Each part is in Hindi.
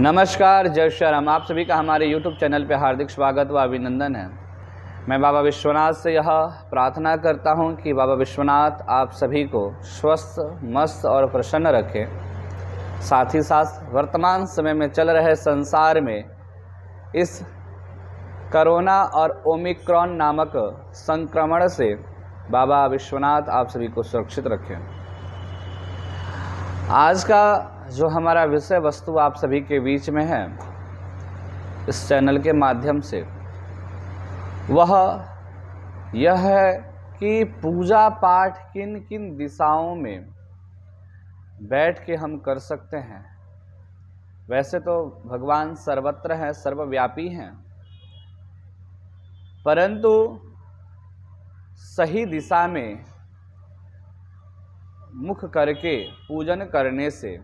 नमस्कार, जय श्री राम। आप सभी का हमारे YouTube चैनल पे हार्दिक स्वागत व अभिनंदन है। मैं बाबा विश्वनाथ से यह प्रार्थना करता हूं कि बाबा विश्वनाथ आप सभी को स्वस्थ, मस्त और प्रसन्न रखें। साथ ही साथ वर्तमान समय में चल रहे संसार में इस कोरोना और ओमिक्रॉन नामक संक्रमण से बाबा विश्वनाथ आप सभी को सुरक्षित रखें। आज का जो हमारा विषय वस्तु आप सभी के बीच में है इस चैनल के माध्यम से, वह यह है कि पूजा पाठ किन किन दिशाओं में बैठ के हम कर सकते हैं। वैसे तो भगवान सर्वत्र हैं, सर्वव्यापी हैं, परंतु सही दिशा में मुख करके पूजन करने से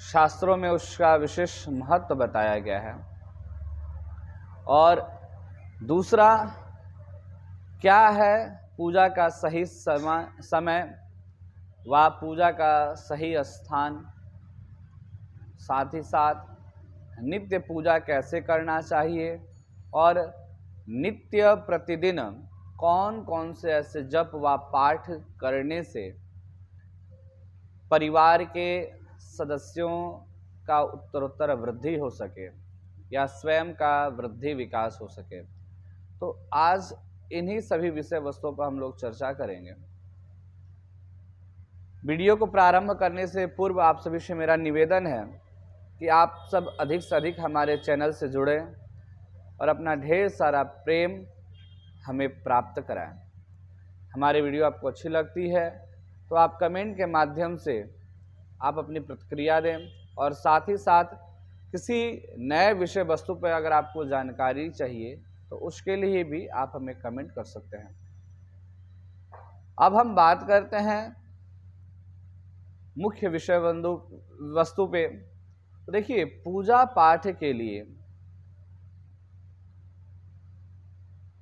शास्त्रों में उसका विशेष महत्व बताया गया है। और दूसरा क्या है पूजा का सही समय व पूजा का सही स्थान, साथ ही साथ नित्य पूजा कैसे करना चाहिए और नित्य प्रतिदिन कौन कौन से ऐसे जप व पाठ करने से परिवार के सदस्यों का उत्तरोत्तर वृद्धि हो सके या स्वयं का वृद्धि विकास हो सके। तो आज इन्हीं सभी विषय वस्तुओं पर हम लोग चर्चा करेंगे। वीडियो को प्रारंभ करने से पूर्व आप सभी से मेरा निवेदन है कि आप सब अधिक से अधिक हमारे चैनल से जुड़ें और अपना ढेर सारा प्रेम हमें प्राप्त कराएं। हमारी वीडियो आपको अच्छी लगती है तो आप कमेंट के माध्यम से आप अपनी प्रतिक्रिया दें, और साथ ही साथ किसी नए विषय वस्तु पर अगर आपको जानकारी चाहिए तो उसके लिए भी आप हमें कमेंट कर सकते हैं। अब हम बात करते हैं मुख्य विषय वस्तु पे। तो देखिए, पूजा पाठ के लिए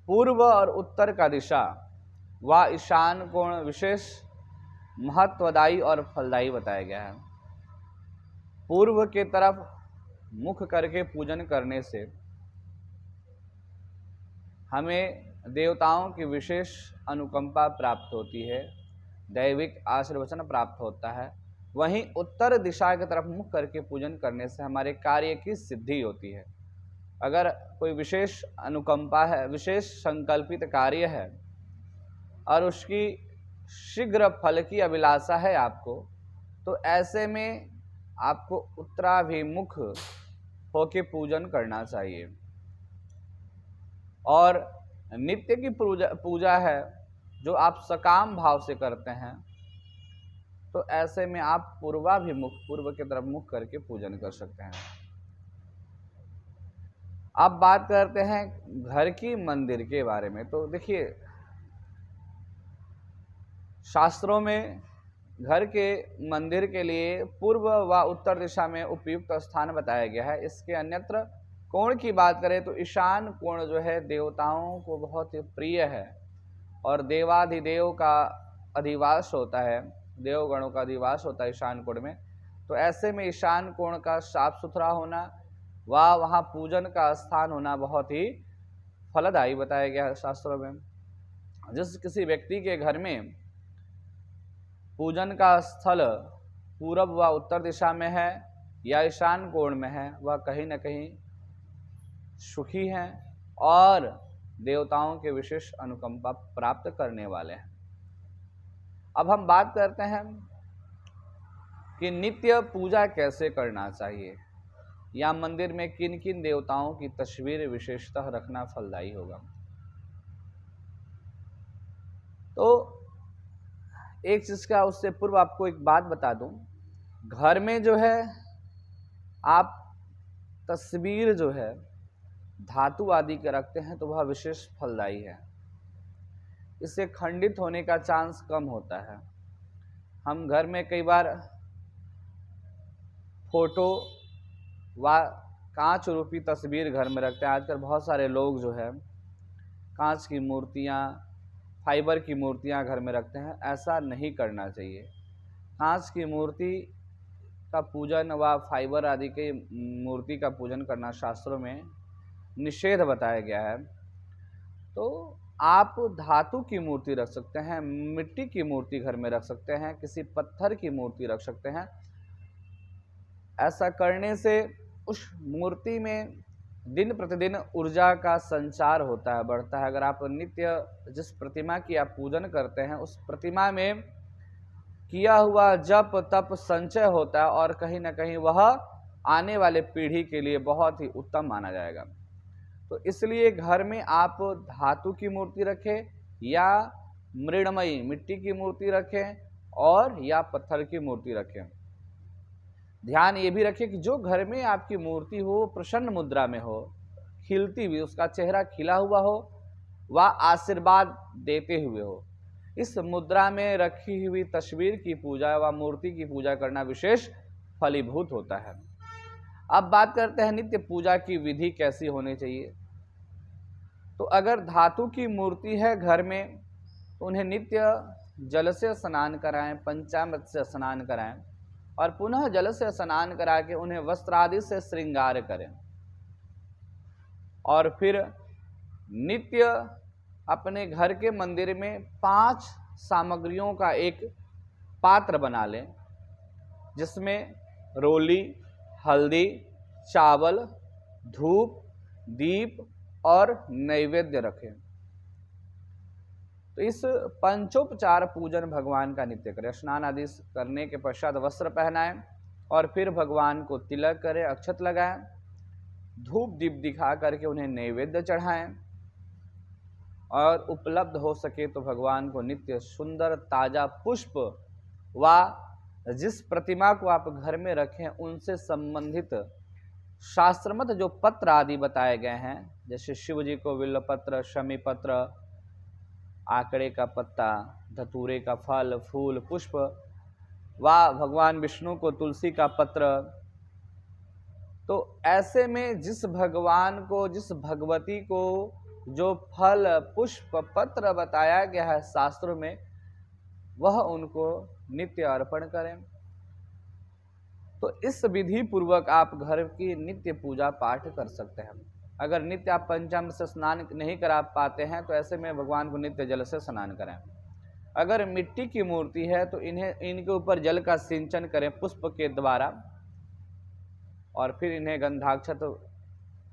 पूर्व और उत्तर का दिशा व ईशान कोण विशेष महत्वदायी और फलदायी बताया गया है। पूर्व के तरफ मुख करके पूजन करने से हमें देवताओं की विशेष अनुकंपा प्राप्त होती है, दैविक आशीर्वचन प्राप्त होता है। वहीं उत्तर दिशा की तरफ मुख करके पूजन करने से हमारे कार्य की सिद्धि होती है। अगर कोई विशेष अनुकंपा है, विशेष संकल्पित कार्य है और उसकी शीघ्र फल की अभिलाषा है आपको, तो ऐसे में आपको उत्तराभिमुख होके पूजन करना चाहिए। और नित्य की पूजा है जो आप सकाम भाव से करते हैं, तो ऐसे में आप पूर्वाभिमुख, पूर्व की तरफ मुख करके पूजन कर सकते हैं। अब बात करते हैं घर की मंदिर के बारे में। तो देखिए, शास्त्रों में घर के मंदिर के लिए पूर्व व उत्तर दिशा में उपयुक्त स्थान बताया गया है। इसके अन्यत्र कोण की बात करें तो ईशान कोण जो है देवताओं को बहुत प्रिय है और देवाधिदेव का अधिवास होता है, देवगणों का अधिवास होता है ईशान कोण में। तो ऐसे में ईशान कोण का साफ सुथरा होना व वहाँ पूजन का स्थान होना बहुत ही फलदायी बताया गया है शास्त्रों में। जिस किसी व्यक्ति के घर में पूजन का स्थल पूर्व व उत्तर दिशा में है या ईशान कोण में है, वह कहीं न कहीं सुखी हैं और देवताओं के विशेष अनुकंपा प्राप्त करने वाले हैं। अब हम बात करते हैं कि नित्य पूजा कैसे करना चाहिए या मंदिर में किन किन देवताओं की तस्वीर विशेषतः रखना फलदायी होगा। तो एक चीज़ का उससे पूर्व आपको एक बात बता दूं, घर में जो है आप तस्वीर जो है धातु आदि के रखते हैं तो वह विशेष फलदायी है। इससे खंडित होने का चांस कम होता है। हम घर में कई बार फोटो व कांच रूपी तस्वीर घर में रखते हैं। आजकल बहुत सारे लोग जो है कांच की मूर्तियाँ, फाइबर की मूर्तियां घर में रखते हैं। ऐसा नहीं करना चाहिए। कांच की मूर्ति का पूजन व फाइबर आदि की मूर्ति का पूजन करना शास्त्रों में निषेध बताया गया है। तो आप धातु की मूर्ति रख सकते हैं, मिट्टी की मूर्ति घर में रख सकते हैं, किसी पत्थर की मूर्ति रख सकते हैं। ऐसा करने से उस मूर्ति में दिन प्रतिदिन ऊर्जा का संचार होता है, बढ़ता है। अगर आप नित्य जिस प्रतिमा की आप पूजन करते हैं उस प्रतिमा में किया हुआ जप तप संचय होता है और कहीं ना कहीं वह आने वाले पीढ़ी के लिए बहुत ही उत्तम माना जाएगा। तो इसलिए घर में आप धातु की मूर्ति रखें या मृणमयी मिट्टी की मूर्ति रखें और या पत्थर की मूर्ति रखें। ध्यान ये भी रखें कि जो घर में आपकी मूर्ति हो प्रसन्न मुद्रा में हो, खिलती हुई, उसका चेहरा खिला हुआ हो, वह आशीर्वाद देते हुए हो। इस मुद्रा में रखी हुई तस्वीर की पूजा व मूर्ति की पूजा करना विशेष फलीभूत होता है। अब बात करते हैं नित्य पूजा की विधि कैसी होनी चाहिए। तो अगर धातु की मूर्ति है घर में तो उन्हें नित्य जल से स्नान कराएं, पंचामृत से स्नान कराएं और पुनः जल से स्नान करा के उन्हें वस्त्र आदि से श्रृंगार करें और फिर नित्य अपने घर के मंदिर में 5 सामग्रियों का एक पात्र बना लें, जिसमें रोली, हल्दी, चावल, धूप, दीप और नैवेद्य रखें। तो इस पंचोपचार पूजन भगवान का नित्य करें। स्नान आदि करने के पश्चात वस्त्र पहनाएं और फिर भगवान को तिलक करें, अक्षत लगाएं, धूप दीप दिखा करके उन्हें नैवेद्य चढ़ाएं और उपलब्ध हो सके तो भगवान को नित्य सुंदर ताजा पुष्प व जिस प्रतिमा को आप घर में रखें उनसे संबंधित शास्त्रमत जो पत्र आदि बताए गए हैं, जैसे शिव जी को बिल्व पत्र, शमी पत्र, आकड़े का पत्ता, धतूरे का फल, फूल, पुष्प व भगवान विष्णु को तुलसी का पत्र। तो ऐसे में जिस भगवान को, जिस भगवती को जो फल, पुष्प, पत्र बताया गया है शास्त्रों में, वह उनको नित्य अर्पण करें। तो इस विधि पूर्वक आप घर की नित्य पूजा पाठ कर सकते हैं। अगर नित्य आप पंचामृत से स्नान नहीं करा पाते हैं तो ऐसे में भगवान को नित्य जल से स्नान करें। अगर मिट्टी की मूर्ति है तो इनके ऊपर जल का सिंचन करें पुष्प के द्वारा और फिर इन्हें गंधाक्षत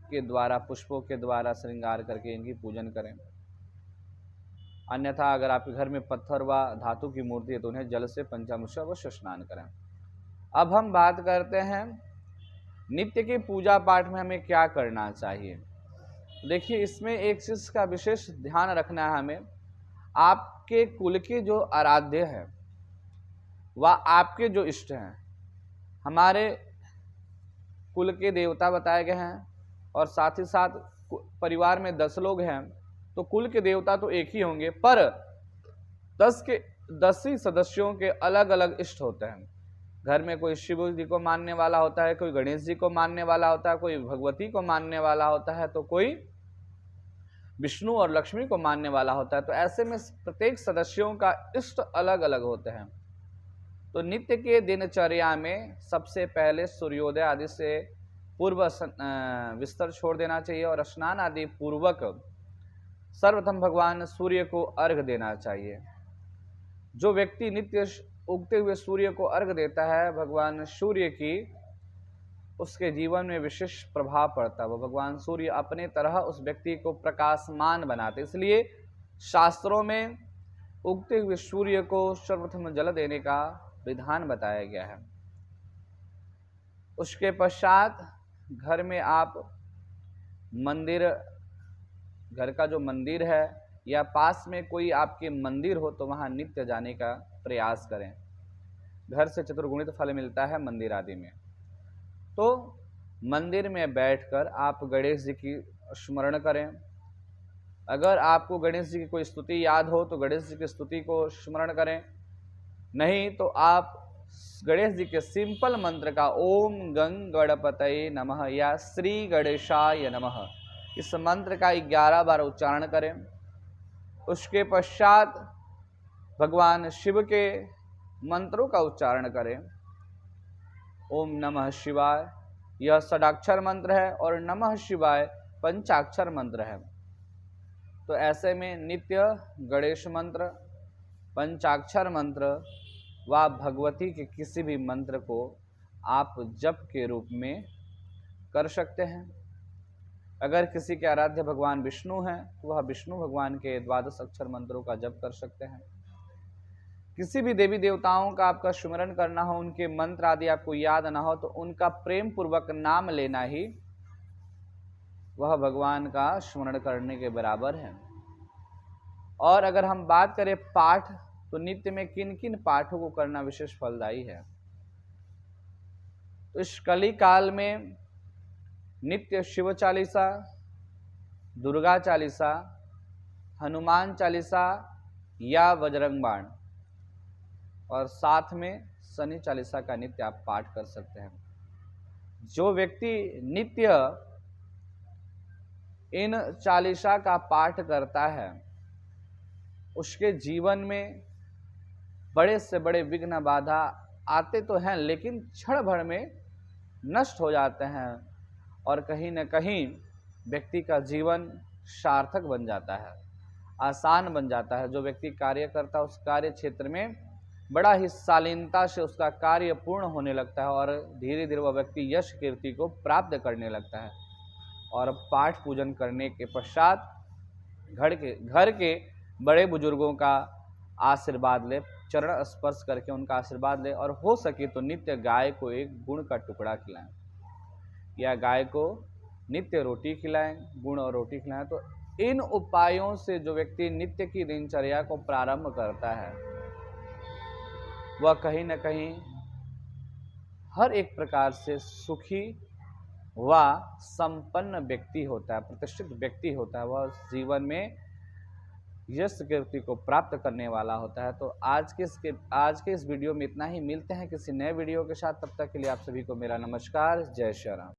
के द्वारा, पुष्पों के द्वारा श्रृंगार करके इनकी पूजन करें। अन्यथा अगर आपके घर में पत्थर व धातु की मूर्ति है तो उन्हें जल से पंचामृत से अवश्य स्नान करें। अब हम बात करते हैं नित्य की पूजा पाठ में हमें क्या करना चाहिए। देखिए, इसमें एक चीज का विशेष ध्यान रखना है हमें। आपके कुल के जो आराध्य है व आपके जो इष्ट हैं, हमारे कुल के देवता बताए गए हैं और साथ ही साथ परिवार में 10 लोग हैं तो कुल के देवता तो एक ही होंगे, पर 10 ही सदस्यों के अलग अलग इष्ट होते हैं। घर में कोई शिव जी को मानने वाला होता है, कोई गणेश जी को मानने वाला होता है, कोई भगवती को मानने वाला होता है, तो कोई विष्णु और लक्ष्मी को मानने वाला होता है। तो ऐसे में प्रत्येक सदस्यों का इष्ट अलग अलग होते हैं। तो नित्य के दिनचर्या में सबसे पहले सूर्योदय आदि से पूर्व बिस्तर छोड़ देना चाहिए और स्नान आदि पूर्वक सर्वप्रथम भगवान सूर्य को अर्घ देना चाहिए। जो व्यक्ति नित्य उगते हुए सूर्य को अर्घ देता है, भगवान सूर्य की उसके जीवन में विशेष प्रभाव पड़ता है। वो भगवान सूर्य अपने तरह उस व्यक्ति को प्रकाशमान बनाते, इसलिए शास्त्रों में उगते हुए सूर्य को सर्वप्रथम जल देने का विधान बताया गया है। उसके पश्चात घर में आप मंदिर, घर का जो मंदिर है या पास में कोई आपके मंदिर हो तो वहां नित्य जाने का प्रयास करें। घर से चतुर्गुणित फल मिलता है मंदिर आदि में। तो मंदिर में बैठकर आप गणेश जी की स्मरण करें। अगर आपको गणेश जी की कोई स्तुति याद हो तो गणेश जी की स्तुति को स्मरण करें, नहीं तो आप गणेश जी के सिंपल मंत्र का ओम गंग गणपतये नमः या श्री गणेशाय नमः, इस मंत्र का 11 बार उच्चारण करें। उसके पश्चात भगवान शिव के मंत्रों का उच्चारण करें ओम नमः शिवाय यह षडाक्षर मंत्र है और नमः शिवाय पंचाक्षर मंत्र है। तो ऐसे में नित्य गणेश मंत्र, पंचाक्षर मंत्र व भगवती के किसी भी मंत्र को आप जप के रूप में कर सकते हैं। अगर किसी के आराध्य भगवान विष्णु हैं तो वह विष्णु भगवान के 12 अक्षर मंत्रों का जप कर सकते हैं। किसी भी देवी देवताओं का आपका स्मरण करना हो, उनके मंत्र आदि आपको याद ना हो, तो उनका प्रेम पूर्वक नाम लेना ही वह भगवान का स्मरण करने के बराबर है। और अगर हम बात करें पाठ, तो नित्य में किन किन पाठों को करना विशेष फलदायी है। तो इस कली काल में नित्य शिव चालीसा, दुर्गा चालीसा, हनुमान चालीसा या बजरंग बाण और साथ में शनि चालीसा का नित्य आप पाठ कर सकते हैं। जो व्यक्ति नित्य इन चालीसा का पाठ करता है उसके जीवन में बड़े से बड़े विघ्न बाधा आते तो हैं, लेकिन क्षण भर में नष्ट हो जाते हैं और कहीं न कहीं व्यक्ति का जीवन सार्थक बन जाता है, आसान बन जाता है। जो व्यक्ति कार्य करता है उस कार्य क्षेत्र में बड़ा ही शालीनता से उसका कार्य पूर्ण होने लगता है और धीरे धीरे वह व्यक्ति यश कीर्ति को प्राप्त करने लगता है। और पाठ पूजन करने के पश्चात घर के बड़े बुजुर्गों का आशीर्वाद ले, चरण स्पर्श करके उनका आशीर्वाद ले, और हो सके तो नित्य गाय को एक गुड़ का टुकड़ा खिलाएं या गाय को नित्य रोटी खिलाएं, गुड़ और रोटी खिलाएं। तो इन उपायों से जो व्यक्ति नित्य की दिनचर्या को प्रारंभ करता है वह कहीं न कहीं हर एक प्रकार से सुखी व संपन्न व्यक्ति होता है, प्रतिष्ठित व्यक्ति होता है। वह जीवन में यश कीर्ति को प्राप्त करने वाला होता है। तो आज के इस वीडियो में इतना ही। मिलते हैं किसी नए वीडियो के साथ, तब तक के लिए आप सभी को मेरा नमस्कार। जय श्री राम।